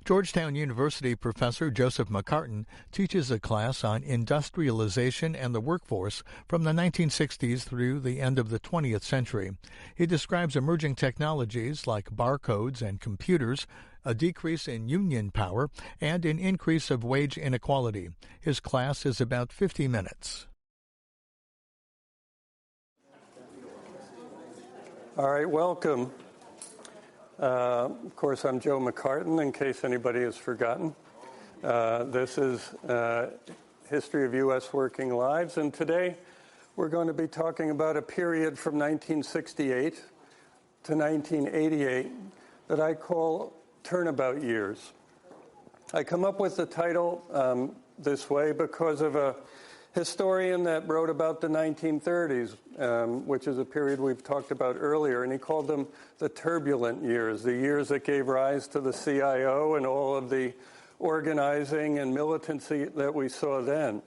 Georgetown University professor Joseph McCartin teaches a class on industrialization and the workforce from the 1960s through the end of the 20th century. He describes emerging technologies like barcodes and computers, a decrease in union power, and an increase of wage inequality. His class is about 50 minutes. All right, welcome. Of course, I'm Joe McCartin, in case anybody has forgotten. This is History of U.S. Working Lives, and today we're going to be talking about a period from 1968 to 1988 that I call turnabout years. I come up with the title this way because of a historian that wrote about the 1930s, which is a period we've talked about earlier, and he called them the turbulent years, the years that gave rise to the CIO and all of the organizing and militancy that we saw then.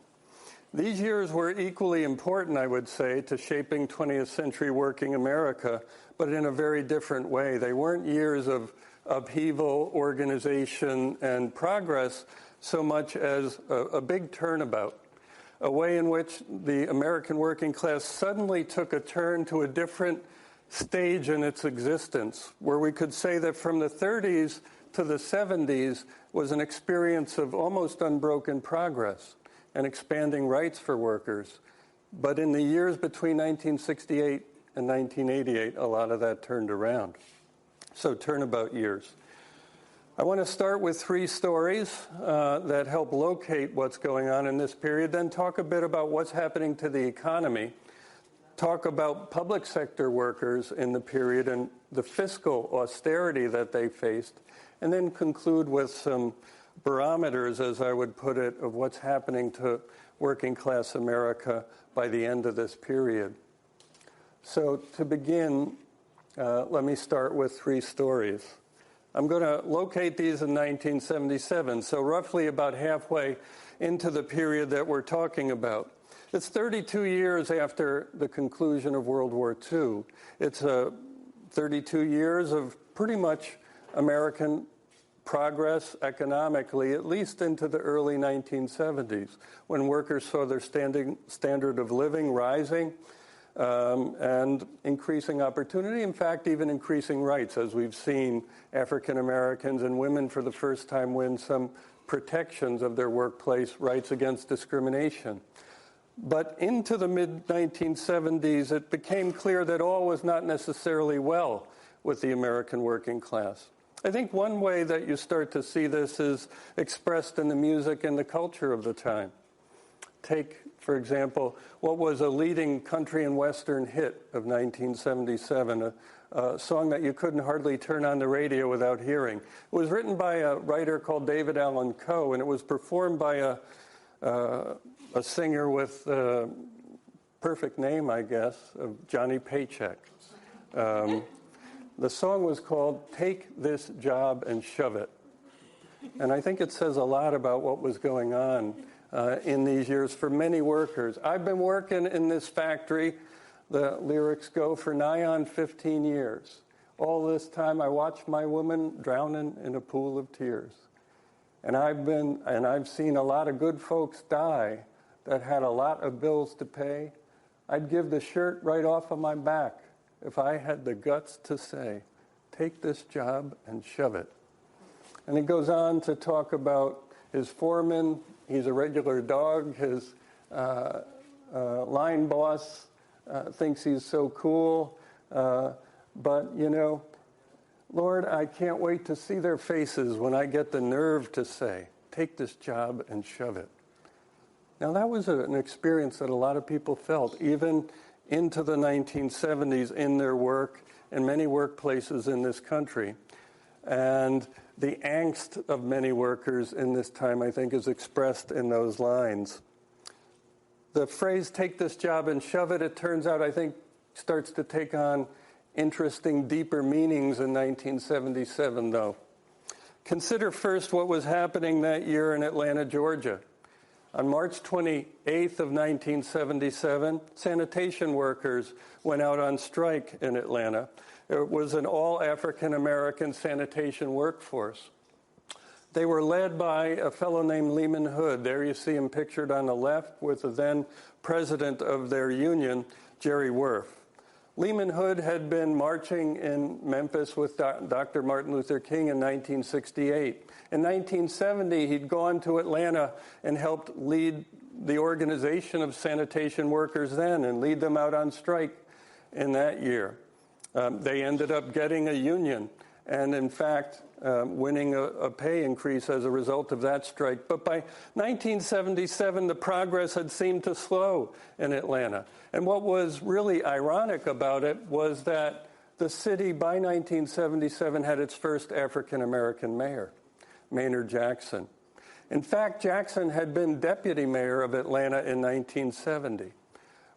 These years were equally important, I would say, to shaping 20th century working America, but in a very different way. They weren't years of upheaval, organization, and progress so much as a big turnabout. A way in which the American working class suddenly took a turn to a different stage in its existence, where we could say that from the 30s to the 70s was an experience of almost unbroken progress and expanding rights for workers. But in the years between 1968 and 1988, a lot of that turned around. So turnabout years. I want to start with three stories that help locate what's going on in this period, then talk a bit about what's happening to the economy, talk about public sector workers in the period and the fiscal austerity that they faced, and then conclude with some barometers, as I would put it, of what's happening to working class America by the end of this period. So to begin, let me start with three stories. I'm going to locate these in 1977, so roughly about halfway into the period that we're talking about. It's 32 years after the conclusion of World War II. It's 32 years of pretty much American progress economically, at least into the early 1970s, when workers saw their standard of living rising, and increasing opportunity, in fact, even increasing rights, as we've seen African Americans and women for the first time win some protections of their workplace rights against discrimination. But into the mid-1970s, it became clear that all was not necessarily well with the American working class. I think one way that you start to see this is expressed in the music and the culture of the time. Take, for example, what was a leading country and western hit of 1977, a song that you couldn't hardly turn on the radio without hearing. It was written by a writer called David Allan Coe, and it was performed by a singer with a perfect name, I guess, of Johnny Paycheck. The song was called "Take This Job and Shove It." And I think it says a lot about what was going on in these years for many workers. I've been working in this factory, the lyrics go, for nigh on 15 years. All this time I watched my woman drowning in a pool of tears. And I've seen a lot of good folks die that had a lot of bills to pay. I'd give the shirt right off of my back if I had the guts to say, take this job and shove it. And he goes on to talk about his foreman. He's a regular dog. His line boss thinks he's so cool. But, you know, Lord, I can't wait to see their faces when I get the nerve to say, take this job and shove it. Now, that was an experience that a lot of people felt, even into the 1970s in their work in many workplaces in this country. And the angst of many workers in this time, I think, is expressed in those lines. The phrase, take this job and shove it, it turns out, I think, starts to take on interesting, deeper meanings in 1977, though. Consider first what was happening that year in Atlanta, Georgia. On March 28th of 1977, sanitation workers went out on strike in Atlanta. It was an all-African-American sanitation workforce. They were led by a fellow named Lehman Hood. There you see him pictured on the left with the then president of their union, Jerry Worf. Lehman Hood had been marching in Memphis with Dr. Martin Luther King in 1968. In 1970, he'd gone to Atlanta and helped lead the organization of sanitation workers then and lead them out on strike in that year. They ended up getting a union and, in fact, winning a pay increase as a result of that strike. But by 1977, the progress had seemed to slow in Atlanta. And what was really ironic about it was that the city, by 1977, had its first African-American mayor, Maynard Jackson. In fact, Jackson had been deputy mayor of Atlanta in 1970,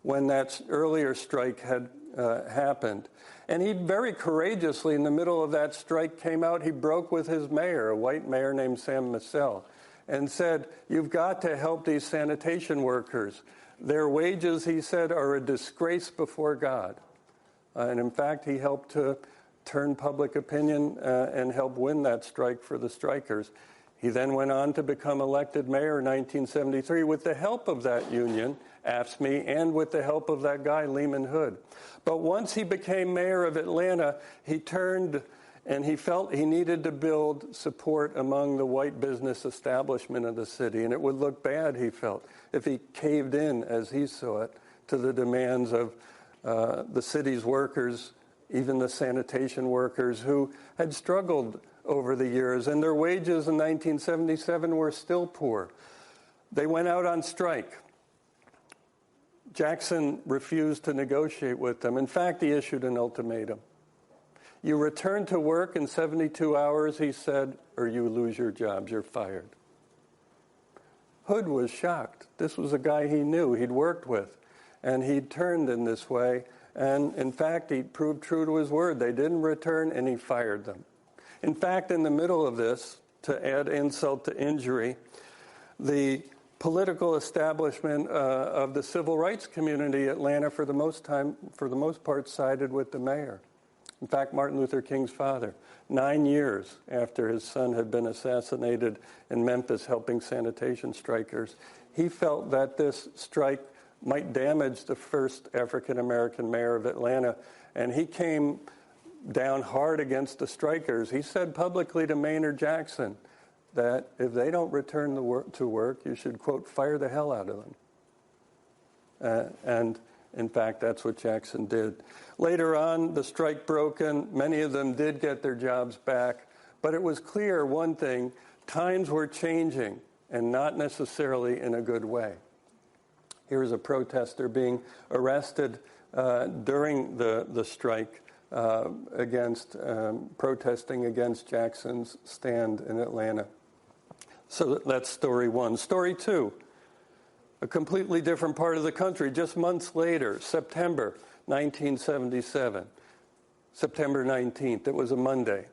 when that earlier strike had happened. And he very courageously, in the middle of that strike, came out. He broke with his mayor, a white mayor named Sam Massell, and said, "You've got to help these sanitation workers. Their wages," he said, "are a disgrace before God." And in fact, he helped to turn public opinion and help win that strike for the strikers. He then went on to become elected mayor in 1973 with the help of that union, AFSCME, and with the help of that guy, Lehman Hood. But once he became mayor of Atlanta, he turned and he felt he needed to build support among the white business establishment of the city. And it would look bad, he felt, if he caved in, as he saw it, to the demands of the city's workers, even the sanitation workers who had struggled over the years, and their wages in 1977 were still poor. They went out on strike. Jackson refused to negotiate with them. In fact, he issued an ultimatum. You return to work in 72 hours, he said, or you lose your jobs, you're fired. Hood was shocked. This was a guy he knew, he'd worked with, and he'd turned in this way. And in fact, he proved true to his word. They didn't return, and he fired them. In fact, in the middle of this, to add insult to injury, the political establishment of the civil rights community in Atlanta, for the most part, sided with the mayor. In fact, Martin Luther King's father, 9 years after his son had been assassinated in Memphis helping sanitation strikers, he felt that this strike might damage the first African-American mayor of Atlanta, and he came down hard against the strikers. He said publicly to Maynard Jackson that if they don't return to work, you should, quote, fire the hell out of them. And in fact, that's what Jackson did. Later on, the strike broke, and many of them did get their jobs back. But it was clear, one thing, times were changing, and not necessarily in a good way. Here's a protester being arrested during the strike protesting against Jackson's stand in Atlanta. So that's story one. Story two, a completely different part of the country. Just months later, September 1977, September 19th, it was a Monday,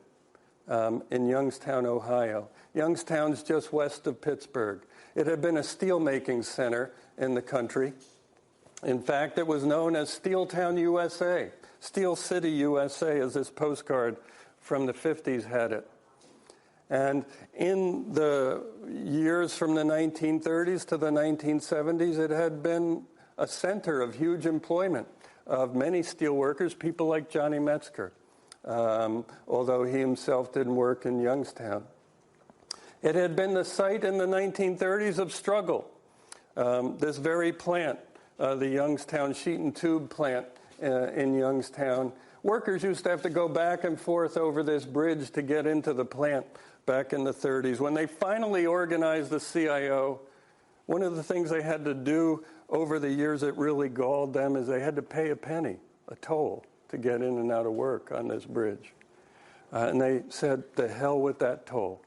in Youngstown, Ohio. Youngstown's just west of Pittsburgh. It had been a steel-making center in the country. In fact, it was known as Steeltown, USA. Steel City, USA, as this postcard from the 50s had it. And in the years from the 1930s to the 1970s, it had been a center of huge employment of many steel workers, people like Johnny Metzger, although he himself didn't work in Youngstown. It had been the site in the 1930s of struggle. This very plant, the Youngstown Sheet and Tube plant in Youngstown, workers used to have to go back and forth over this bridge to get into the plant back in the 30s. When they finally organized the CIO, one of the things they had to do over the years that really galled them is they had to pay a penny, a toll, to get in and out of work on this bridge. And they said, the hell with that toll.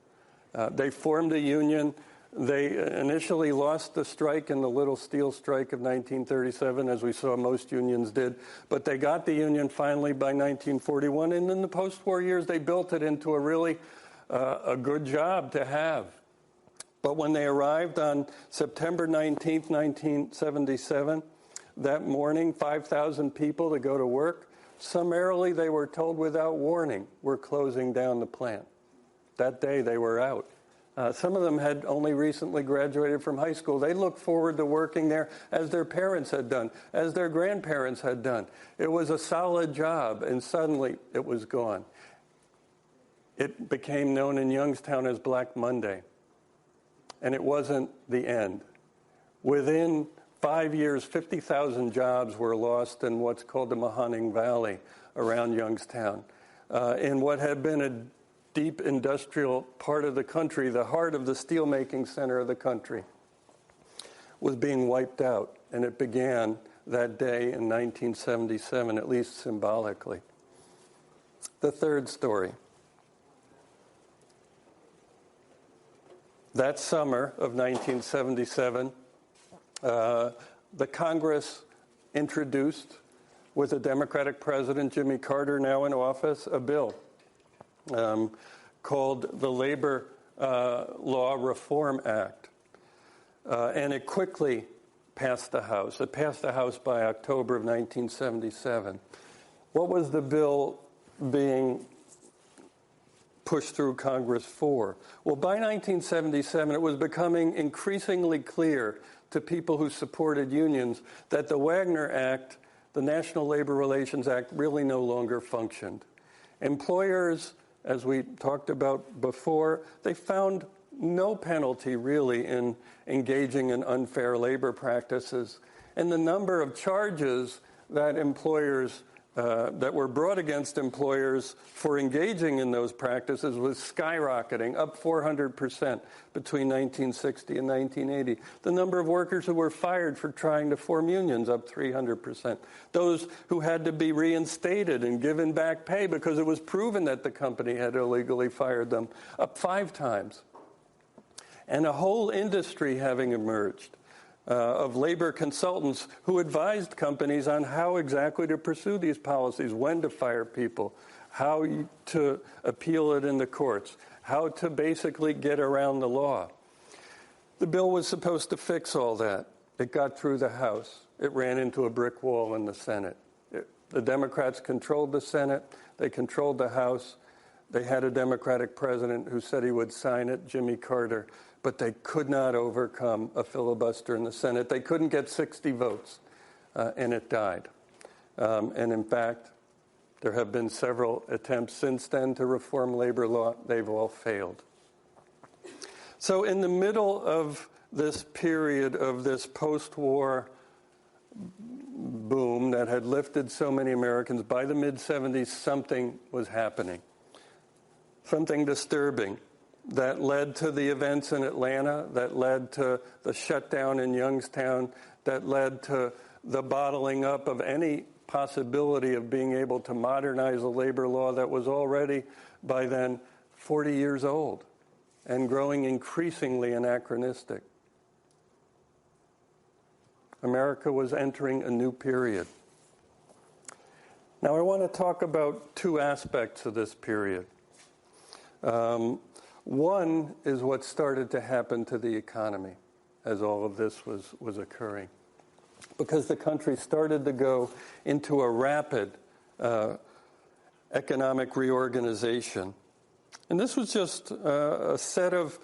They formed a union. They initially lost the strike in the Little Steel Strike of 1937, as we saw most unions did. But they got the union finally by 1941. And in the post-war years, they built it into a really a good job to have. But when they arrived on September 19th, 1977, that morning, 5,000 people to go to work, summarily they were told without warning, we're closing down the plant. That day they were out. Some of them had only recently graduated from high school. They looked forward to working there as their parents had done, as their grandparents had done. It was a solid job, and suddenly it was gone. It became known in Youngstown as Black Monday, and it wasn't the end. Within 5 years, 50,000 jobs were lost in what's called the Mahoning Valley around Youngstown. In what had been a deep industrial part of the country, the heart of the steelmaking center of the country, was being wiped out. And it began that day in 1977, at least symbolically. The third story. That summer of 1977, the Congress introduced, with a Democratic president, Jimmy Carter, now in office, a bill called the Labor Law Reform Act. And it quickly passed the House. It passed the House by October of 1977. What was the bill being pushed through Congress for? Well, by 1977, it was becoming increasingly clear to people who supported unions that the Wagner Act, the National Labor Relations Act, really no longer functioned. Employers, as we talked about before, they found no penalty really in engaging in unfair labor practices. And the number of charges that employers that were brought against employers for engaging in those practices was skyrocketing, up 400% between 1960 and 1980. The number of workers who were fired for trying to form unions, up 300%. Those who had to be reinstated and given back pay because it was proven that the company had illegally fired them, up 5 times. And a whole industry having emerged of labor consultants who advised companies on how exactly to pursue these policies, when to fire people, how to appeal it in the courts, how to basically get around the law. The bill was supposed to fix all that. It got through the House. It ran into a brick wall in the Senate. The Democrats controlled the Senate. They controlled the House. They had a Democratic president who said he would sign it, Jimmy Carter. But they could not overcome a filibuster in the Senate. They couldn't get 60 votes, and it died. And in fact, there have been several attempts since then to reform labor law. They've all failed. So in the middle of this period of this post-war boom that had lifted so many Americans, by the mid-'70s, something was happening, something disturbing, that led to the events in Atlanta, that led to the shutdown in Youngstown, that led to the bottling up of any possibility of being able to modernize a labor law that was already, by then, 40 years old and growing increasingly anachronistic. America was entering a new period. Now, I want to talk about 2 aspects of this period. One is what started to happen to the economy as all of this was occurring, because the country started to go into a rapid economic reorganization. And this was just a set of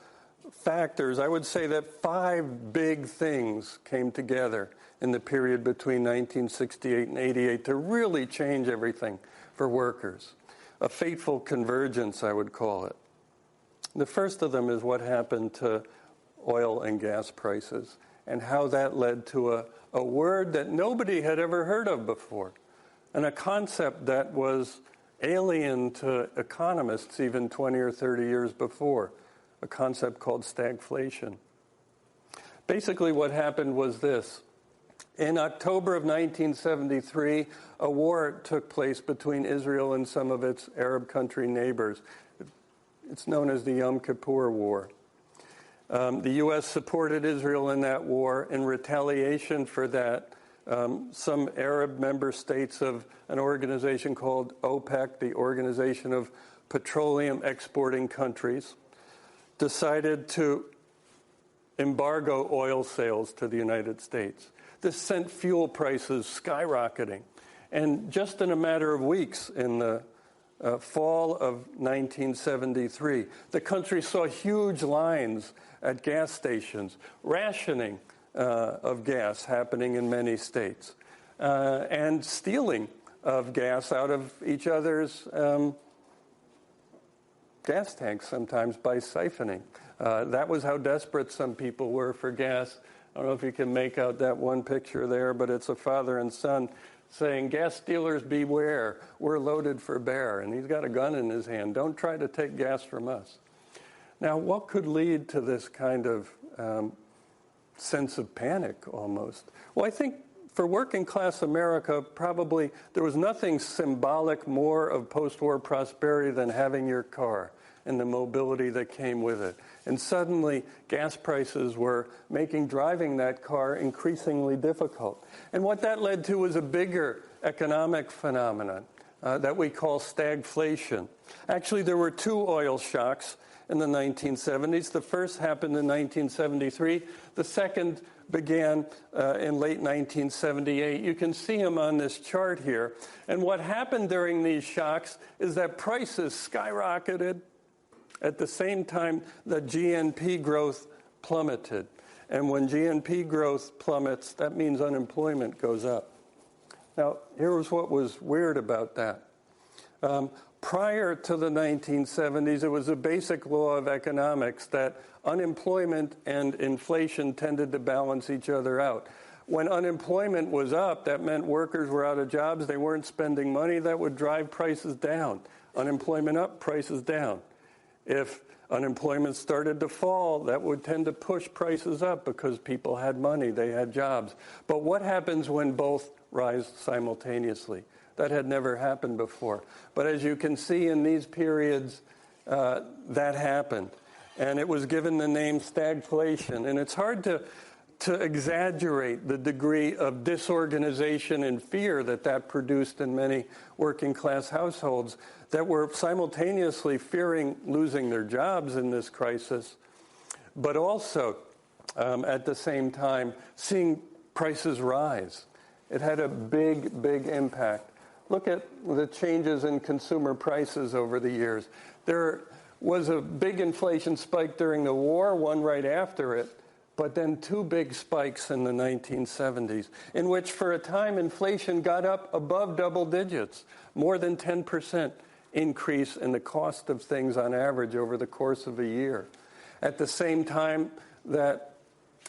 factors. I would say that 5 big things came together in the period between 1968 and 88 to really change everything for workers. A fateful convergence, I would call it. The first of them is what happened to oil and gas prices and how that led to a word that nobody had ever heard of before, and a concept that was alien to economists even 20 or 30 years before, a concept called stagflation. Basically what happened was this. In October of 1973, a war took place between Israel and some of its Arab country neighbors. It's known as the Yom Kippur War. The U.S. supported Israel in that war. In retaliation for that, some Arab member states of an organization called OPEC, the Organization of Petroleum Exporting Countries, decided to embargo oil sales to the United States. This sent fuel prices skyrocketing. And just in a matter of weeks in the fall of 1973. The country saw huge lines at gas stations, rationing of gas happening in many states, and stealing of gas out of each other's gas tanks, sometimes by siphoning. That was how desperate some people were for gas. I don't know if you can make out that one picture there, but it's a father and son saying, "Gas stealers beware, we're loaded for bear." And he's got a gun in his hand. Don't try to take gas from us. Now, what could lead to this kind of sense of panic almost? Well, I think for working class America, probably there was nothing symbolic more of post-war prosperity than having your car and the mobility that came with it. And suddenly, gas prices were making driving that car increasingly difficult. And what that led to was a bigger economic phenomenon that we call stagflation. Actually, there were two oil shocks in the 1970s. The first happened in 1973. The second began in late 1978. You can see them on this chart here. And what happened during these shocks is that prices skyrocketed at the same time that GNP growth plummeted. And when GNP growth plummets, that means unemployment goes up. Now, here's what was weird about that. Prior to the 1970s, it was a basic law of economics that unemployment and inflation tended to balance each other out. When unemployment was up, that meant workers were out of jobs, they weren't spending money, that would drive prices down. Unemployment up, prices down. If unemployment started to fall, that would tend to push prices up because people had money, they had jobs. But what happens when both rise simultaneously? That had never happened before. But as you can see in these periods, that happened. And it was given the name stagflation. And it's hard to exaggerate the degree of disorganization and fear that produced in many working class households that were simultaneously fearing losing their jobs in this crisis, but also at the same time seeing prices rise. It had a big, big impact. Look at the changes in consumer prices over the years. There was a big inflation spike during the war, one right after it, but then two big spikes in the 1970s, in which for a time inflation got up above double digits, more than 10% increase in the cost of things on average over the course of a year. At the same time that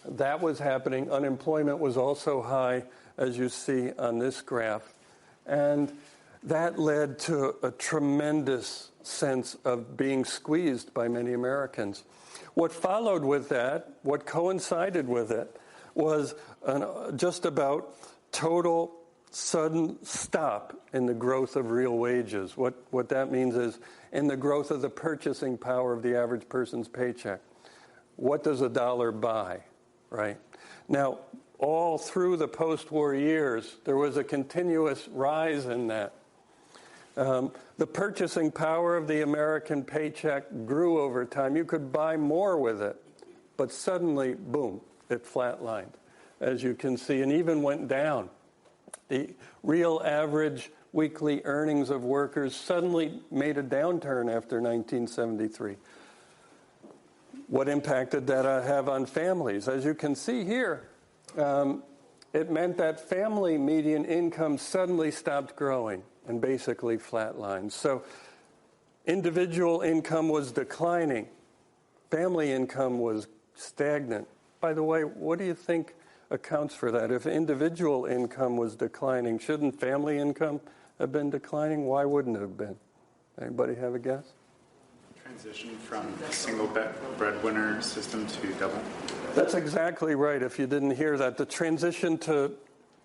was happening, unemployment was also high, as you see on this graph. And that led to a tremendous sense of being squeezed by many Americans. What followed with that, what coincided with it, was just about total sudden stop in the growth of real wages. What that means is in the growth of the purchasing power of the average person's paycheck. What does a dollar buy, right? Now, all through the post-war years, there was a continuous rise in that. The purchasing power of the American paycheck grew over time. You could buy more with it, but suddenly, boom, it flatlined, as you can see, and even went down. The real average weekly earnings of workers suddenly made a downturn after 1973. What impact did that have on families? As you can see here, it meant that family median income suddenly stopped growing and basically flatlined. So individual income was declining. Family income was stagnant. By the way, what do you think accounts for that? If individual income was declining, shouldn't family income have been declining? Why wouldn't it have been? Anybody have a guess? Transition from a single breadwinner system to double? That's exactly right, if you didn't hear that. The transition to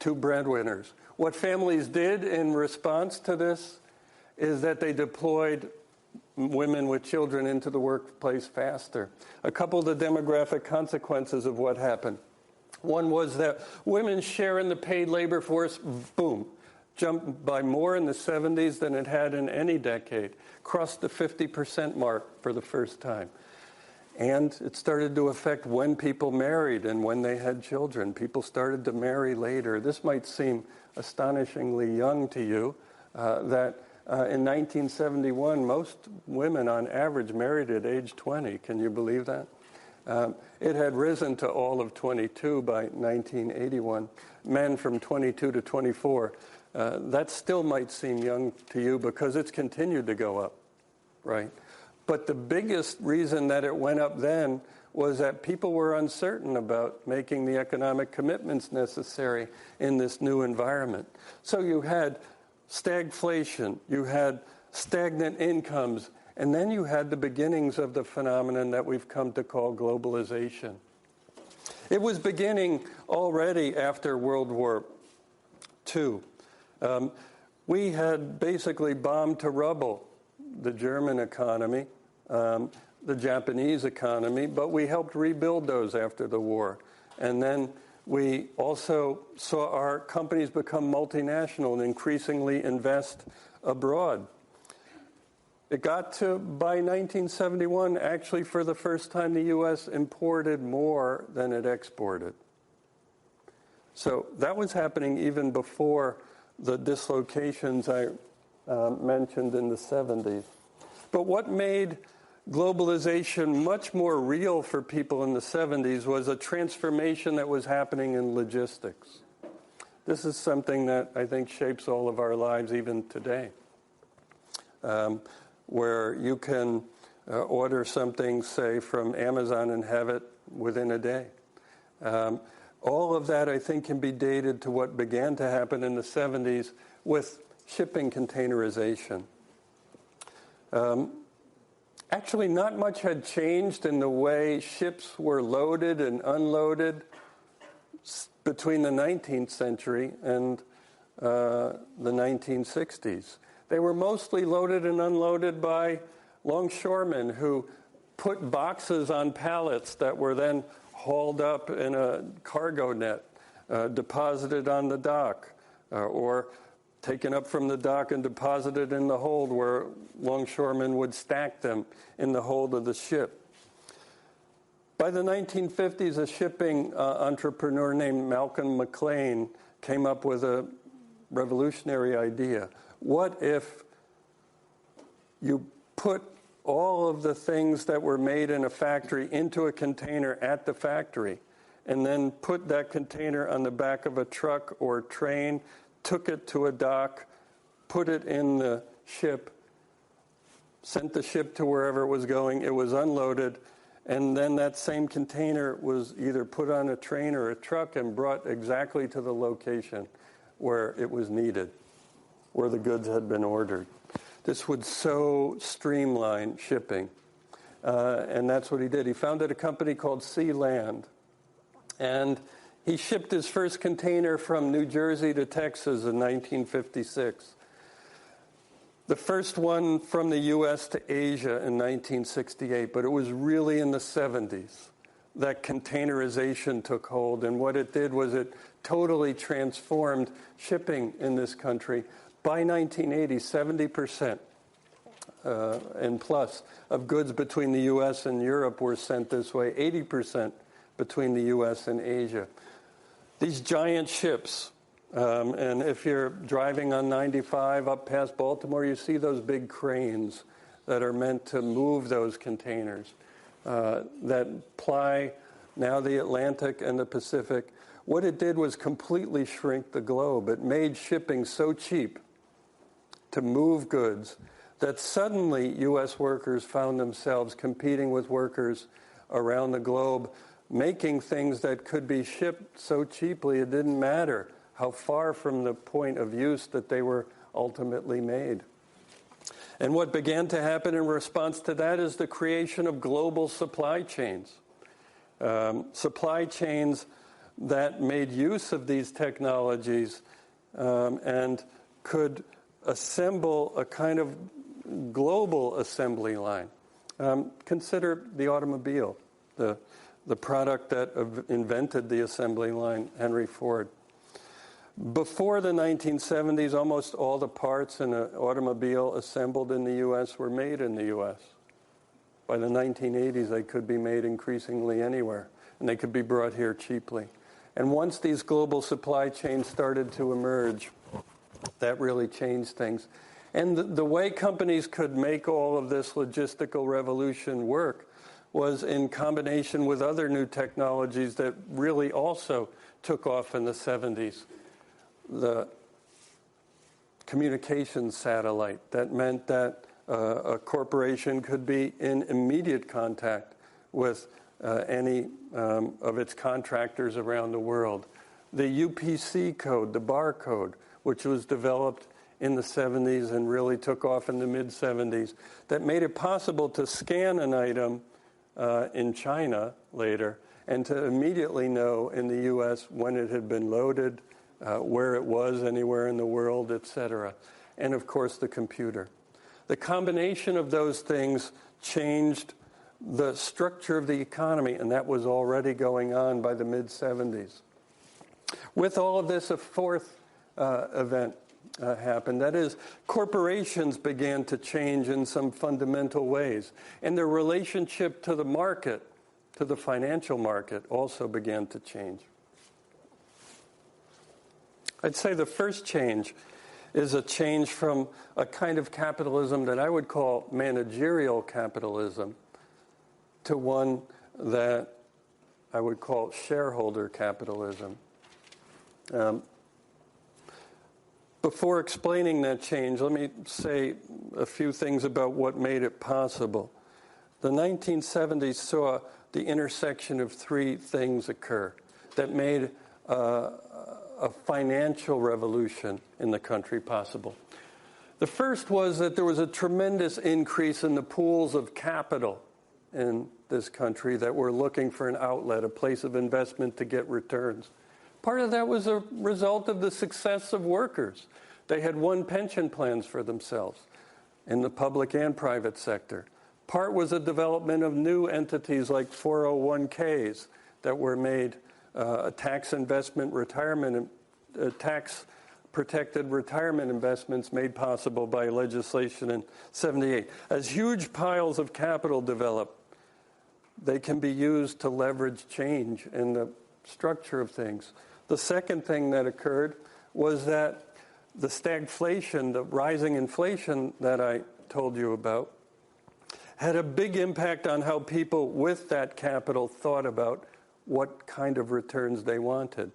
breadwinners. What families did in response to this is that they deployed women with children into the workplace faster. A couple of the demographic consequences of what happened. One was that women's share in the paid labor force, boom, jumped by more in the 70s than it had in any decade, crossed the 50% mark for the first time. And it started to affect when people married and when they had children. People started to marry later. This might seem astonishingly young to you, that In 1971, most women on average married at age 20. Can you believe that? It had risen to all of 22 by 1981. Men from 22 to 24. That still might seem young to you because it's continued to go up, right? But the biggest reason that it went up then was that people were uncertain about making the economic commitments necessary in this new environment. So you had stagflation, you had stagnant incomes, and then you had the beginnings of the phenomenon that we've come to call globalization. It was beginning already after World War II. We had basically bombed to rubble the German economy, the Japanese economy, but we helped rebuild those after the war. And then we also saw our companies become multinational and increasingly invest abroad. It got to, by 1971, actually for the first time, the U.S. imported more than it exported. So that was happening even before the dislocations I mentioned in the 70s. But what made globalization much more real for people in the 70s was a transformation that was happening in logistics. This is something that I think shapes all of our lives even today, where you can order something, say, from Amazon and have it within a day. All of that, I think, can be dated to what began to happen in the 70s with shipping containerization. Actually, not much had changed in the way ships were loaded and unloaded between the 19th century and the 1960s. They were mostly loaded and unloaded by longshoremen who put boxes on pallets that were then hauled up in a cargo net, deposited on the dock, or taken up from the dock and deposited in the hold where longshoremen would stack them in the hold of the ship. By the 1950s, a shipping entrepreneur named Malcolm McLean came up with a revolutionary idea. What if you put all of the things that were made in a factory into a container at the factory and then put that container on the back of a truck or train, took it to a dock, put it in the ship, sent the ship to wherever it was going, it was unloaded, and then that same container was either put on a train or a truck and brought exactly to the location where it was needed, where the goods had been ordered. This would so streamline shipping, and that's what he did. He founded a company called Sea Land, and he shipped his first container from New Jersey to Texas in 1956. The first one from the U.S. to Asia in 1968, but it was really in the 70s that containerization took hold, and what it did was it totally transformed shipping in this country. By 1980, 70% and plus of goods between the U.S. and Europe were sent this way, 80% between the U.S. and Asia. These giant ships, and if you're driving on 95 up past Baltimore, you see those big cranes that are meant to move those containers that ply now the Atlantic and the Pacific. What it did was completely shrink the globe. It made shipping so cheap to move goods that suddenly U.S. workers found themselves competing with workers around the globe, making things that could be shipped so cheaply it didn't matter how far from the point of use that they were ultimately made. And what began to happen in response to that is the creation of global supply chains. Supply chains that made use of these technologies and could assemble a kind of global assembly line. Consider the automobile, the product that invented the assembly line, Henry Ford. Before the 1970s, almost all the parts in an automobile assembled in the U.S. were made in the U.S. By the 1980s, they could be made increasingly anywhere, and they could be brought here cheaply. And once these global supply chains started to emerge, that really changed things. And the way companies could make all of this logistical revolution work was in combination with other new technologies that really also took off in the 70s. The communications satellite, that meant that a corporation could be in immediate contact with any of its contractors around the world. The UPC code, the barcode, which was developed in the 70s and really took off in the mid-70s, that made it possible to scan an item in China later and to immediately know in the U.S. when it had been loaded, where it was anywhere in the world, etc. And, of course, the computer. The combination of those things changed the structure of the economy, and that was already going on by the mid-70s. With all of this, a fourth event happened. That is, corporations began to change in some fundamental ways, and their relationship to the market, to the financial market, also began to change. I'd say the first change is a change from a kind of capitalism that I would call managerial capitalism to one that I would call shareholder capitalism. Before explaining that change, let me say a few things about what made it possible. The 1970s saw the intersection of three things occur that made a financial revolution in the country possible. The first was that there was a tremendous increase in the pools of capital in this country that were looking for an outlet, a place of investment to get returns. Part of that was a result of the success of workers. They had won pension plans for themselves in the public and private sector. Part was a development of new entities like 401ks that were made tax protected retirement investments made possible by legislation in 78. As huge piles of capital develop, they can be used to leverage change in the structure of things. The second thing that occurred was that the stagflation, the rising inflation that I told you about, had a big impact on how people with that capital thought about what kind of returns they wanted.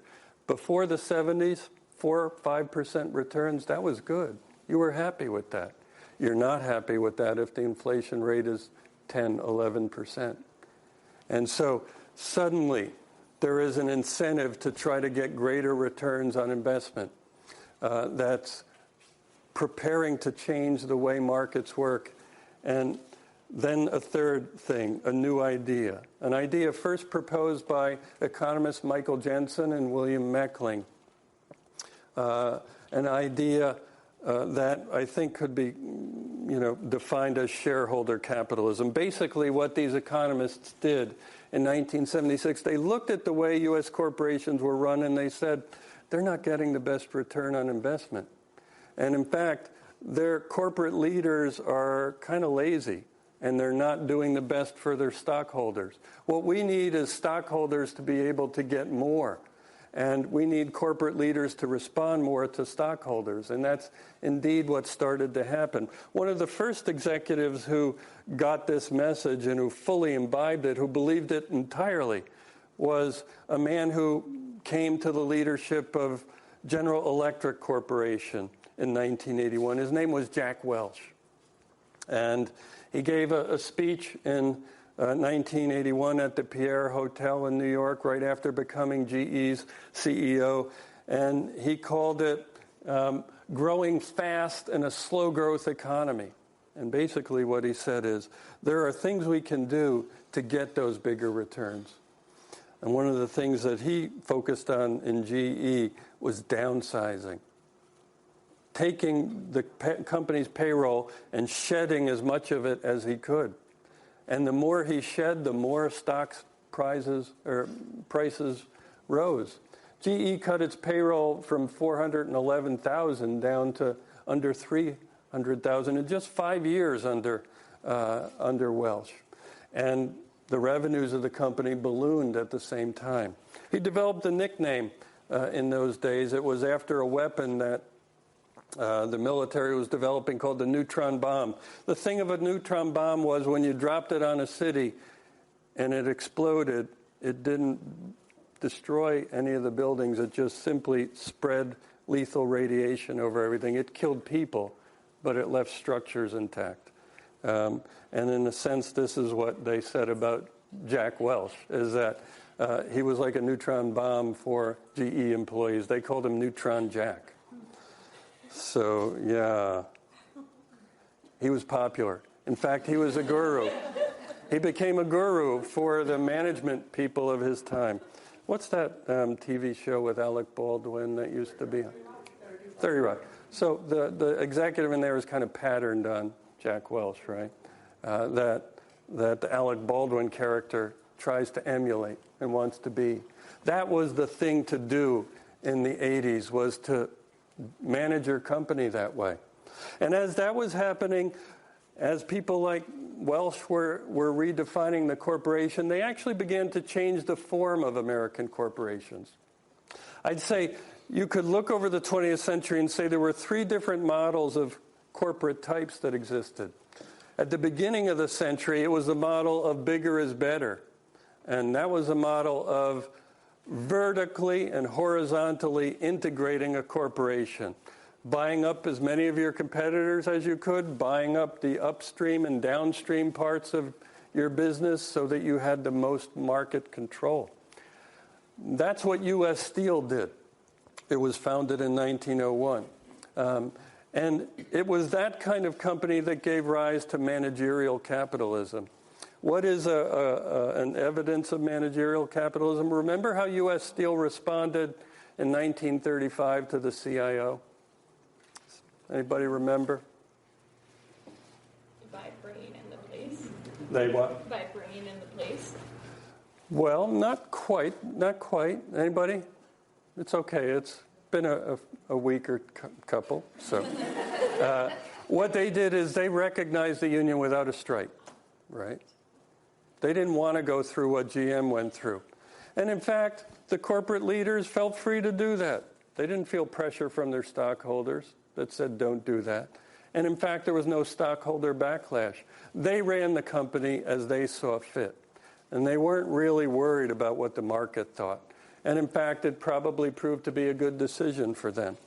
Before the 70s, 4 or 5% returns, that was good. You were happy with that. You're not happy with that if the inflation rate is 10, 11%. And so suddenly there is an incentive to try to get greater returns on investment. That's preparing to change the way markets work. And then a third thing, a new idea. An idea first proposed by economists Michael Jensen and William Meckling. An idea that I think could be, defined as shareholder capitalism. Basically, what these economists did in 1976, they looked at the way U.S. corporations were run and they said, they're not getting the best return on investment. And in fact, their corporate leaders are kind of lazy and they're not doing the best for their stockholders. What we need is stockholders to be able to get more. And we need corporate leaders to respond more to stockholders. And that's indeed what started to happen. One of the first executives who got this message and who fully imbibed it, who believed it entirely, was a man who came to the leadership of General Electric Corporation in 1981. His name was Jack Welch. And he gave a speech in 1981 at the Pierre Hotel in New York right after becoming GE's CEO. And he called it growing fast in a slow growth economy. And basically what he said is, there are things we can do to get those bigger returns. And one of the things that he focused on in GE was downsizing. Taking the company's payroll and shedding as much of it as he could. And the more he shed, the more stocks prices rose. GE cut its payroll from 411,000 down to under 300,000 in just 5 years under Welch. And the revenues of the company ballooned at the same time. He developed a nickname in those days. It was after a weapon that the military was developing called the neutron bomb. The thing of a neutron bomb was when you dropped it on a city and it exploded, it didn't destroy any of the buildings. It just simply spread lethal radiation over everything. It killed people, but it left structures intact. And in a sense, this is what they said about Jack Welch, is that he was like a neutron bomb for GE employees. They called him Neutron Jack. So, yeah, he was popular. In fact, he was a guru. He became a guru for the management people of his time. What's that TV show with Alec Baldwin that used to be? 30 Rock. So the executive in there is kind of patterned on Jack Welch, right? That the Alec Baldwin character tries to emulate and wants to be. That was the thing to do in the 80s, was to manage your company that way. And as that was happening, as people like Welch were redefining the corporation, they actually began to change the form of American corporations. I'd say you could look over the 20th century and say there were three different models of corporate types that existed. At the beginning of the century, it was the model of bigger is better. And that was a model of vertically and horizontally integrating a corporation, buying up as many of your competitors as you could, buying up the upstream and downstream parts of your business so that you had the most market control. That's what U.S. Steel did. It was founded in 1901. And it was that kind of company that gave rise to managerial capitalism. What is an evidence of managerial capitalism? Remember how U.S. Steel responded in 1935 to the CIO? Anybody remember? By bringing in the police. They what? By bringing in the police. Well, not quite. Anybody? It's okay. It's been a week or couple. So what they did is they recognized the union without a strike, right? They didn't want to go through what GM went through. And in fact, the corporate leaders felt free to do that. They didn't feel pressure from their stockholders that said, don't do that. And in fact, there was no stockholder backlash. They ran the company as they saw fit. And they weren't really worried about what the market thought. And in fact, it probably proved to be a good decision for them.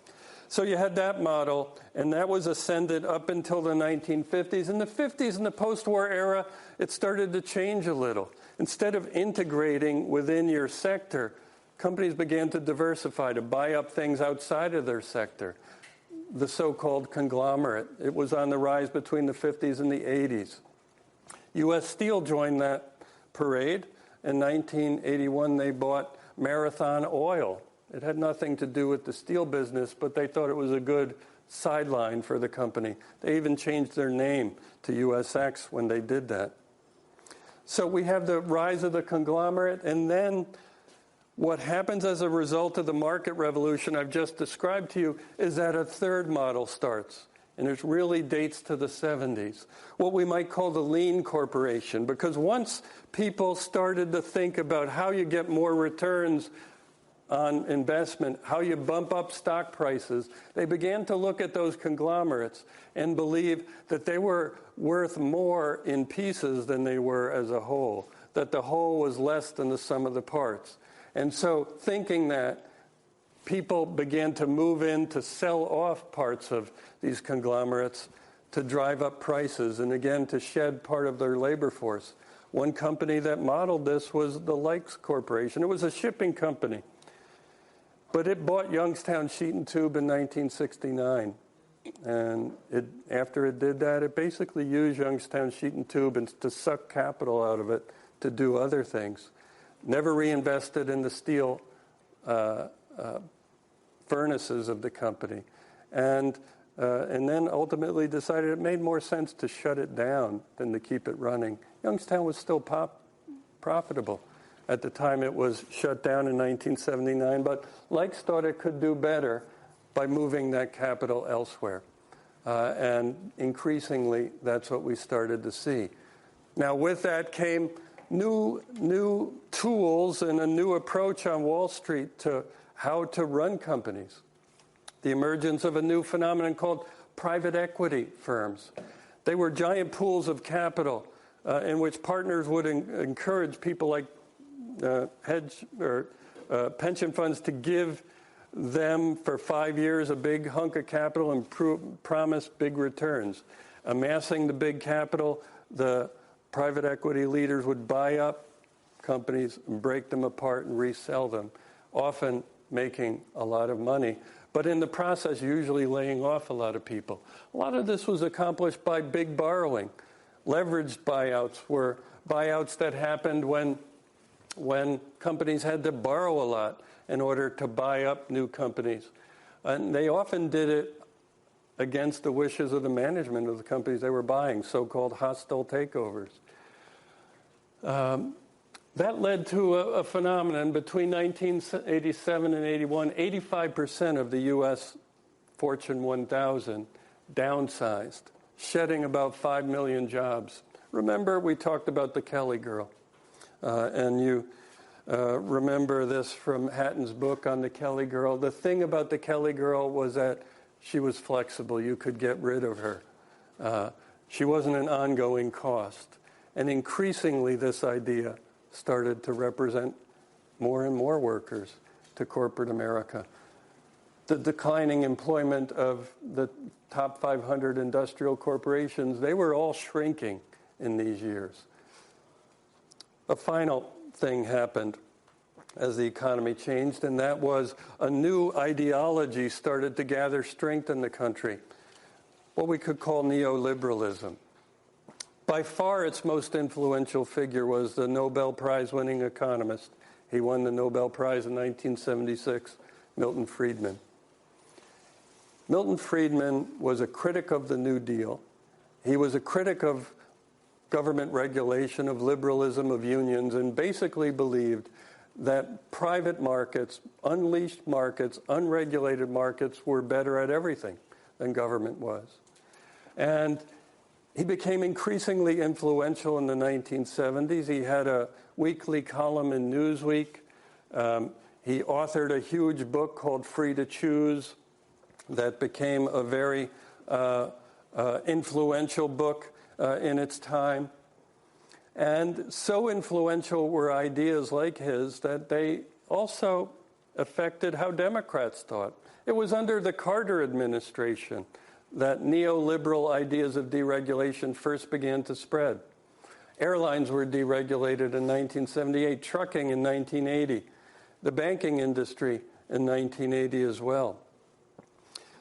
So you had that model, and that was ascended up until the 1950s. In the 50s, in the post-war era, it started to change a little. Instead of integrating within your sector, companies began to diversify, to buy up things outside of their sector, the so-called conglomerate. It was on the rise between the 50s and the 80s. U.S. Steel joined that parade. In 1981, they bought Marathon Oil. It had nothing to do with the steel business, but they thought it was a good sideline for the company. They even changed their name to USX when they did that. So we have the rise of the conglomerate, and then what happens as a result of the market revolution I've just described to you is that a third model starts, and it really dates to the 70s, what we might call the lean corporation, because once people started to think about how you get more returns on investment, how you bump up stock prices, they began to look at those conglomerates and believe that they were worth more in pieces than they were as a whole, that the whole was less than the sum of the parts. And so thinking that, people began to move in to sell off parts of these conglomerates to drive up prices and, again, to shed part of their labor force. One company that modeled this was the Lykes Corporation. It was a shipping company. But it bought Youngstown Sheet and Tube in 1969. And after it did that, it basically used Youngstown Sheet and Tube to suck capital out of it to do other things. Never reinvested in the steel furnaces of the company. And then ultimately decided it made more sense to shut it down than to keep it running. Youngstown was still profitable at the time it was shut down in 1979, but Lykes thought it could do better by moving that capital elsewhere. And increasingly, that's what we started to see. Now, with that came new tools and a new approach on Wall Street to how to run companies. the emergence of a new phenomenon called private equity firms. They were giant pools of capital in which partners would encourage people like hedge or pension funds to give them for 5 years a big hunk of capital and promise big returns. Amassing the big capital, the private equity leaders would buy up companies and break them apart and resell them, often making a lot of money, but in the process usually laying off a lot of people. A lot of this was accomplished by big borrowing. Leveraged buyouts were buyouts that happened when companies had to borrow a lot in order to buy up new companies. And they often did it against the wishes of the management of the companies they were buying, so-called hostile takeovers. That led to a phenomenon between 1987 and 81. 85% of the U.S. Fortune 1000 downsized, shedding about 5 million jobs. Remember, we talked about the Kelly Girl. And you remember this from Hatton's book on the Kelly Girl. The thing about the Kelly Girl was that she was flexible. You could get rid of her. She wasn't an ongoing cost. And increasingly, this idea started to represent more and more workers to corporate America. The declining employment of the top 500 industrial corporations, they were all shrinking in these years. A final thing happened as the economy changed, and that was a new ideology started to gather strength in the country, what we could call neoliberalism. By far, its most influential figure was the Nobel Prize-winning economist. He won the Nobel Prize in 1976, Milton Friedman. Milton Friedman was a critic of the New Deal. He was a critic of government regulation, of liberalism, of unions, and basically believed that private markets, unleashed markets, unregulated markets were better at everything than government was. And he became increasingly influential in the 1970s. He had a weekly column in Newsweek. He authored a huge book called Free to Choose that became a very influential book in its time. And so influential were ideas like his that they also affected how Democrats thought. It was under the Carter administration that neoliberal ideas of deregulation first began to spread. Airlines were deregulated in 1978, trucking in 1980, the banking industry in 1980 as well.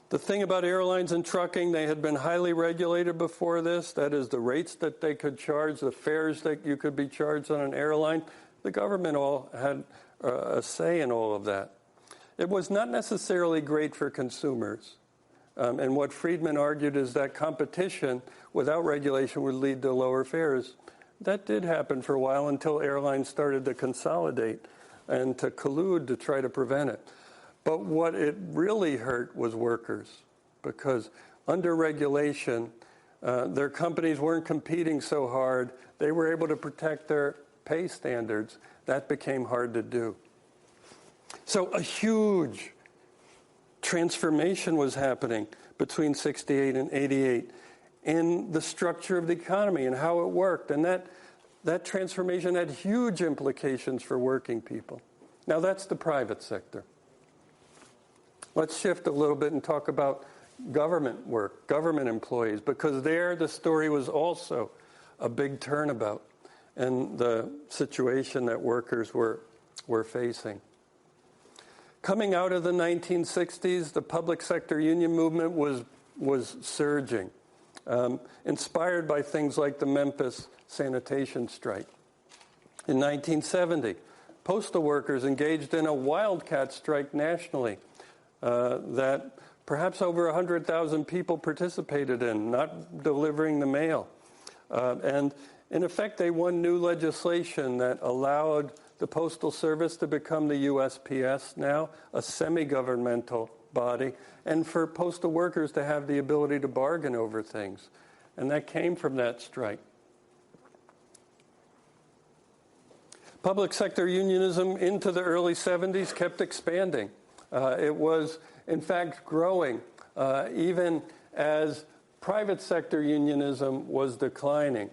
The thing about airlines and trucking, they had been highly regulated before this. That is, the rates that they could charge, the fares that you could be charged on an airline. The government all had a say in all of that. It was not necessarily great for consumers. And what Friedman argued is that competition without regulation would lead to lower fares. That did happen for a while until airlines started to consolidate and to collude to try to prevent it. But what it really hurt was workers, because under regulation, their companies weren't competing so hard. They were able to protect their pay standards. That became hard to do. So a huge transformation was happening between 68 and 88 in the structure of the economy and how it worked. And that transformation had huge implications for working people. Now that's the private sector. Let's shift a little bit and talk about government work, government employees, because there the story was also a big turnabout in the situation that workers were facing. Coming out of the 1960s, the public sector union movement was surging, inspired by things like the Memphis sanitation strike. In 1970, postal workers engaged in a wildcat strike nationally that perhaps over 100,000 people participated in, not delivering the mail. And in effect, they won new legislation that allowed the Postal Service to become the USPS now, a semi-governmental body, and for postal workers to have the ability to bargain over things. And that came from that strike. Public sector unionism into the early 70s kept expanding. It was, in fact, growing even as private sector unionism was declining.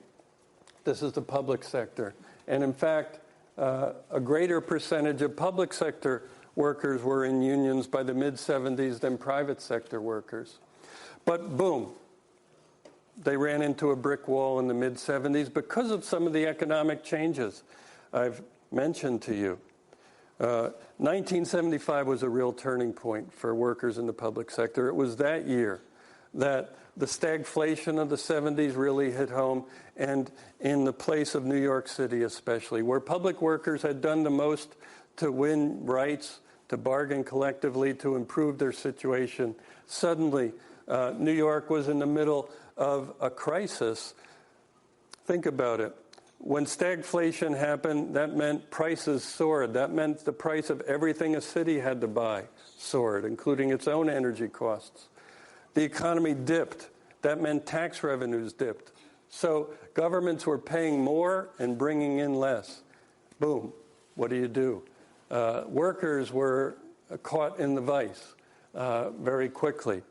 This is the public sector. And in fact, a greater percentage of public sector workers were in unions by the mid-'70s than private sector workers. But boom, they ran into a brick wall in the mid-'70s because of some of the economic changes I've mentioned to you. 1975 was a real turning point for workers in the public sector. It was that year that the stagflation of the 70s really hit home, and in the place of New York City especially, where public workers had done the most to win rights, to bargain collectively, to improve their situation. Suddenly, New York was in the middle of a crisis. Think about it. When stagflation happened, that meant prices soared. That meant the price of everything a city had to buy soared, including its own energy costs. The economy dipped. That meant tax revenues dipped. So governments were paying more and bringing in less. Boom. What do? Workers were caught in the vice very quickly.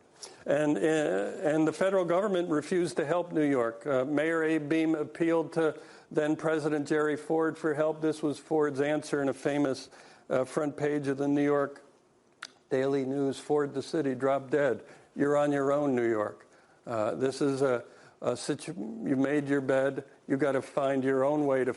And the federal government refused to help New York. Mayor Abe Beame appealed to then-President Jerry Ford for help. This was Ford's answer in a famous front page of the New York Daily News. Ford, the city, dropped dead. You're on your own, New York. This is you made your bed. You've got to find your own way to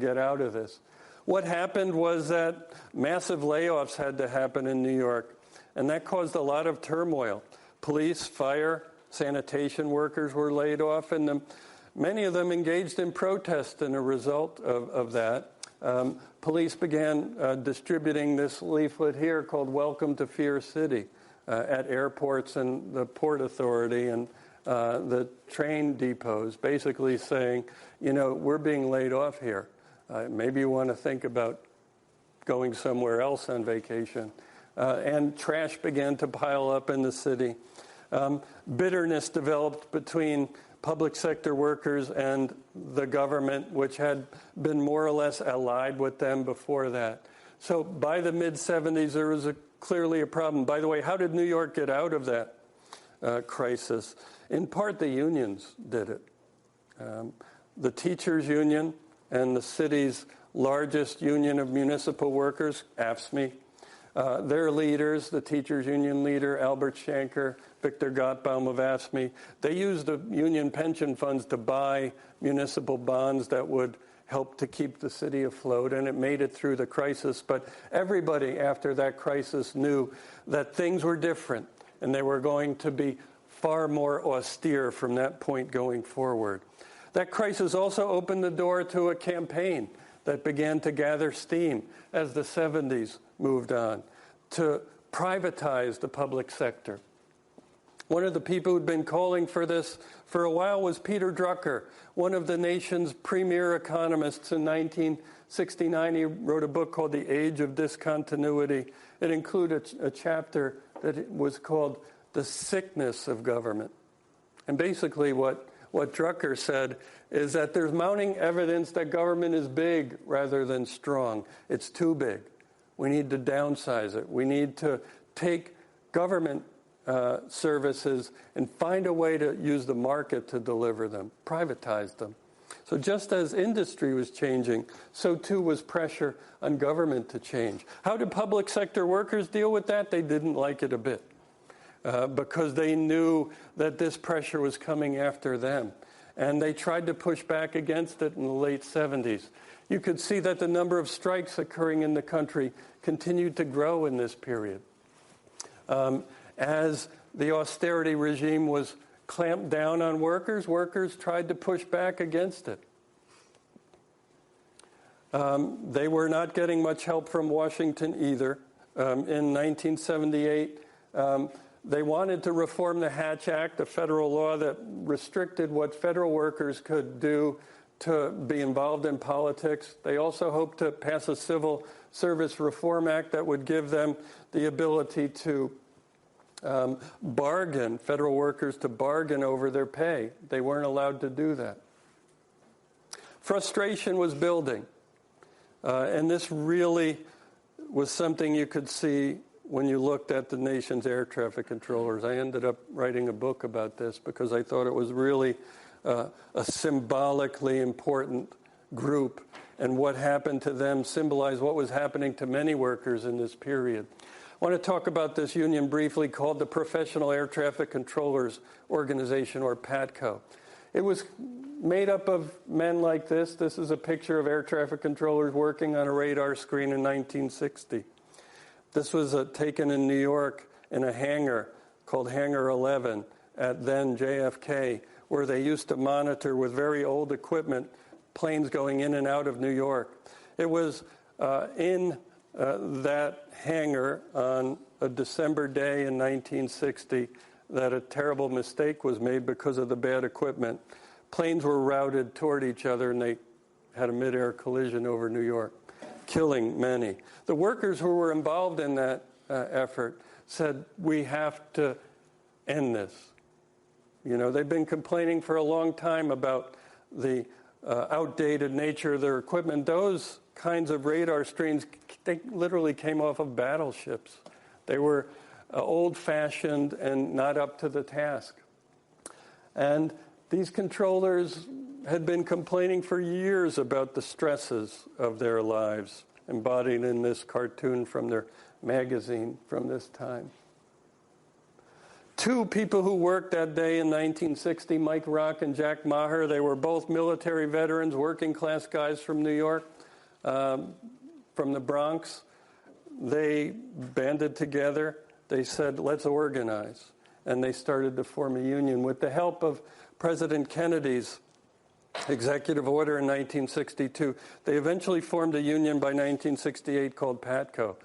get out of this. What happened was that massive layoffs had to happen in New York, and that caused a lot of turmoil. Police, fire, sanitation workers were laid off, and many of them engaged in protest as a result of that. Police began distributing this leaflet here called Welcome to Fear City at airports and the Port Authority and the train depots, basically saying, we're being laid off here. Maybe you want to think about going somewhere else on vacation. And trash began to pile up in the city. Bitterness developed between public sector workers and the government, which had been more or less allied with them before that. So by the mid-'70s, there was clearly a problem. By the way, how did New York get out of that crisis? In part, the unions did it. The teachers' union and the city's largest union of municipal workers, AFSCME, their leaders, the teachers' union leader, Albert Shanker, Victor Gottbaum of AFSCME, they used the union pension funds to buy municipal bonds that would help to keep the city afloat, and it made it through the crisis. But everybody after that crisis knew that things were different, and they were going to be far more austere from that point going forward. That crisis also opened the door to a campaign that began to gather steam as the 70s moved on to privatize the public sector. One of the people who'd been calling for this for a while was Peter Drucker, one of the nation's premier economists. In 1969, he wrote a book called The Age of Discontinuity. It included a chapter that was called The Sickness of Government. And basically what Drucker said is that there's mounting evidence that government is big rather than strong. It's too big. We need to downsize it. We need to take government services and find a way to use the market to deliver them, privatize them. So just as industry was changing, so too was pressure on government to change. How did public sector workers deal with that? They didn't like it a bit because they knew that this pressure was coming after them. And they tried to push back against it in the late 70s. You could see that the number of strikes occurring in the country continued to grow in this period. As the austerity regime was clamped down on workers, workers tried to push back against it. They were not getting much help from Washington either. In 1978, they wanted to reform the Hatch Act, a federal law that restricted what federal workers could do to be involved in politics. They also hoped to pass a Civil Service Reform Act that would give them the ability to bargain, federal workers to bargain over their pay. They weren't allowed to do that. Frustration was building. And this really was something you could see when you looked at the nation's air traffic controllers. I ended up writing a book about this because I thought it was really a symbolically important group, and what happened to them symbolized what was happening to many workers in this period. I want to talk about this union briefly, called the Professional Air Traffic Controllers Organization, or PATCO. It was made up of men like this. This is a picture of air traffic controllers working on a radar screen in 1960. This was taken in New York in a hangar called Hangar 11 at then JFK, where they used to monitor with very old equipment planes going in and out of New York. It was in that hangar on a December day in 1960 that a terrible mistake was made because of the bad equipment. Planes were routed toward each other, and they had a mid-air collision over New York, killing many. The workers who were involved in that effort said, we have to end this. You know, they've been complaining for a long time about the outdated nature of their equipment. Those kinds of radar screens, they literally came off of battleships. They were old-fashioned and not up to the task. And these controllers had been complaining for years about the stresses of their lives, embodied in this cartoon from their magazine from this time. Two people who worked that day in 1960, Mike Rock and Jack Maher, they were both military veterans, working-class guys from New York, from the Bronx. They banded together. They said, let's organize. And they started to form a union with the help of President Kennedy's executive order in 1962. They eventually formed a union by 1968 called PATCO.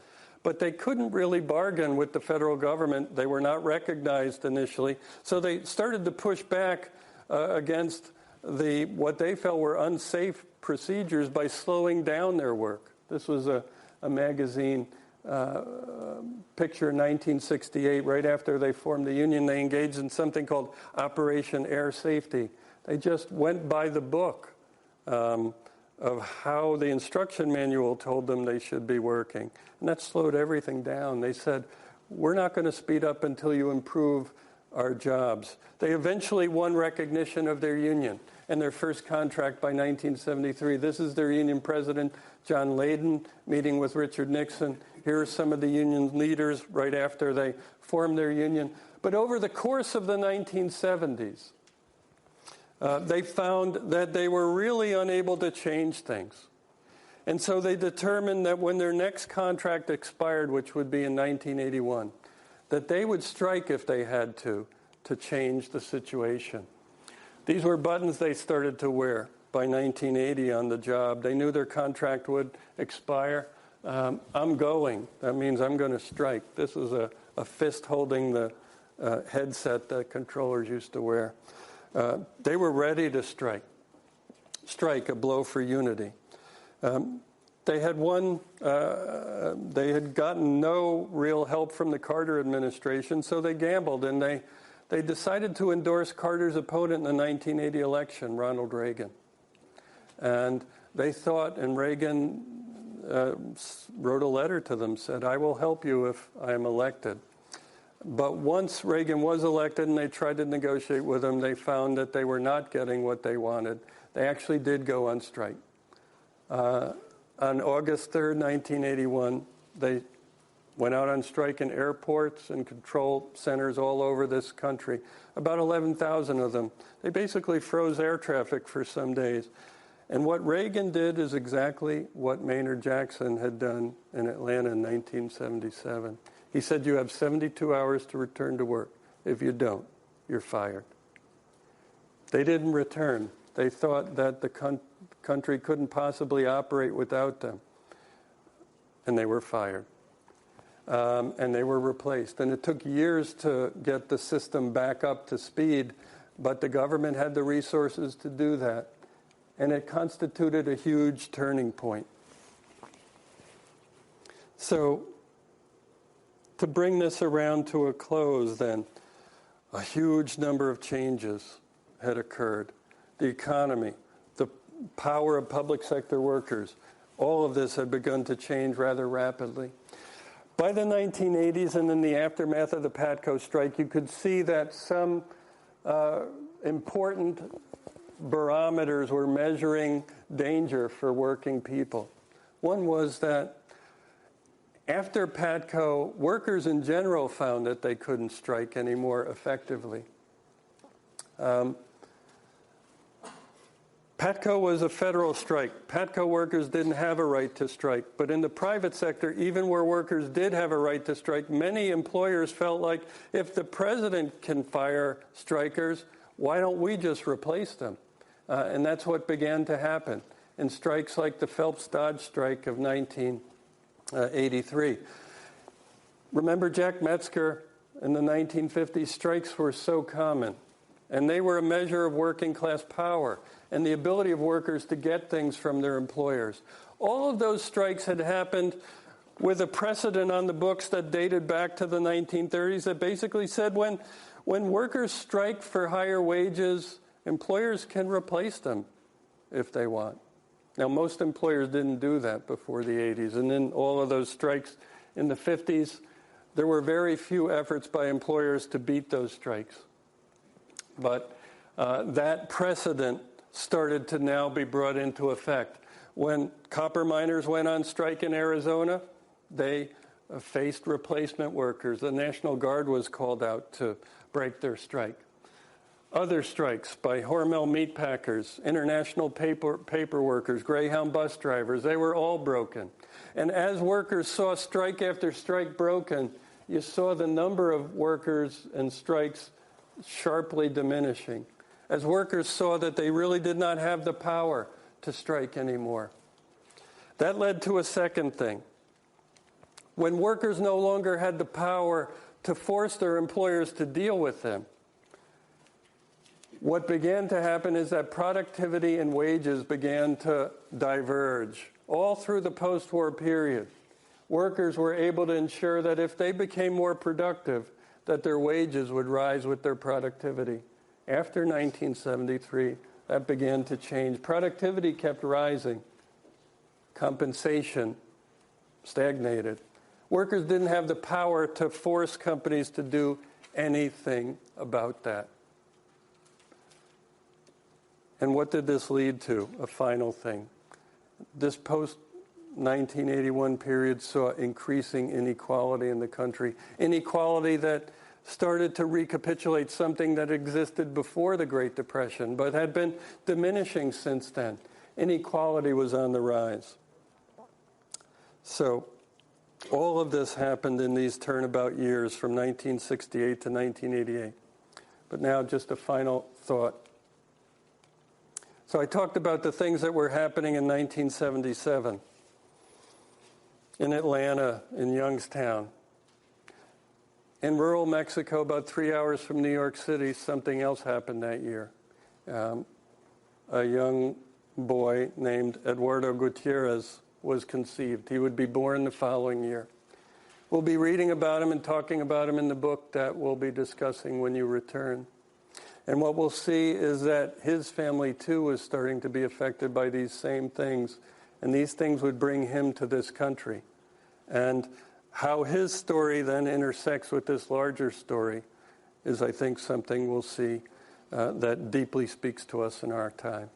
But they couldn't really bargain with the federal government. They were not recognized initially. So they started to push back against what they felt were unsafe procedures by slowing down their work. This was a magazine picture in 1968. Right after they formed the union, they engaged in something called Operation Air Safety. They just went by the book of how the instruction manual told them they should be working. And that slowed everything down. They said, we're not going to speed up until you improve our jobs. They eventually won recognition of their union and their first contract by 1973. This is their union president, John Layden, meeting with Richard Nixon. Here are some of the union leaders right after they formed their union. But over the course of the 1970s, they found that they were really unable to change things. And so they determined that when their next contract expired, which would be in 1981, that they would strike if they had to change the situation. These were buttons they started to wear by 1980 on the job. They knew their contract would expire. I'm going. That means I'm going to strike. This is a fist holding the headset that controllers used to wear. They were ready to strike, a blow for unity. They had gotten no real help from the Carter administration, so they gambled, and they decided to endorse Carter's opponent in the 1980 election, Ronald Reagan. And they thought, and Reagan wrote a letter to them, said, I will help you if I am elected. But once Reagan was elected and they tried to negotiate with him, they found that they were not getting what they wanted. They actually did go on strike. On August 3rd, 1981, they went out on strike in airports and control centers all over this country. About 11,000 of them. They basically froze air traffic for some days. And what Reagan did is exactly what Maynard Jackson had done in Atlanta in 1977. He said, you have 72 hours to return to work. If you don't, you're fired. They didn't return. They thought that the country couldn't possibly operate without them. And they were fired. And they were replaced. And it took years to get the system back up to speed, but the government had the resources to do that. And it constituted a huge turning point. So, to bring this around to a close, then, a huge number of changes had occurred. The economy, the power of public sector workers, all of this had begun to change rather rapidly. By the 1980s and in the aftermath of the PATCO strike, you could see that some important barometers were measuring danger for working people. One was that after PATCO, workers in general found that they couldn't strike anymore effectively. PATCO was a federal strike. PATCO workers didn't have a right to strike. But in the private sector, even where workers did have a right to strike, many employers felt like if the president can fire strikers, why don't we just replace them? And that's what began to happen in strikes like the Phelps-Dodge strike of 1983. Remember Jack Metzger in the 1950s? Strikes were so common, and they were a measure of working class power and the ability of workers to get things from their employers. All of those strikes had happened with a precedent on the books that dated back to the 1930s that basically said when workers strike for higher wages, employers can replace them if they want. Now, most employers didn't do that before the 80s. And in all of those strikes in the 50s, there were very few efforts by employers to beat those strikes. But that precedent started to now be brought into effect. When copper miners went on strike in Arizona, they faced replacement workers. The National Guard was called out to break their strike. Other strikes by Hormel meat packers, international paper workers, Greyhound bus drivers, they were all broken. And as workers saw strike after strike broken, you saw the number of workers and strikes sharply diminishing. As workers saw that they really did not have the power to strike anymore. That led to a second thing. When workers no longer had the power to force their employers to deal with them, what began to happen is that productivity and wages began to diverge. All through the post-war period, workers were able to ensure that if they became more productive, that their wages would rise with their productivity. After 1973, that began to change. Productivity kept rising. Compensation stagnated. Workers didn't have the power to force companies to do anything about that. And what did this lead to? A final thing. This post-1981 period saw increasing inequality in the country. Inequality that started to recapitulate something that existed before the Great Depression, but had been diminishing since then. Inequality was on the rise. So all of this happened in these turnabout years from 1968 to 1988. But now just a final thought. So I talked about the things that were happening in 1977 in Atlanta, in Youngstown. In rural Mexico, about 3 hours from New York City, something else happened that year. A young boy named Eduardo Gutierrez was conceived. He would be born the following year. We'll be reading about him and talking about him in the book that we'll be discussing when you return. And what we'll see is that his family, too, was starting to be affected by these same things. And these things would bring him to this country. And how his story then intersects with this larger story is, I think, something we'll see that deeply speaks to us in our time.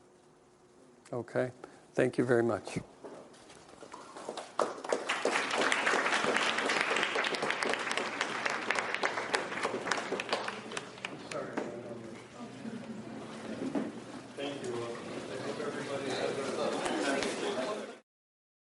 Okay? Thank you very much.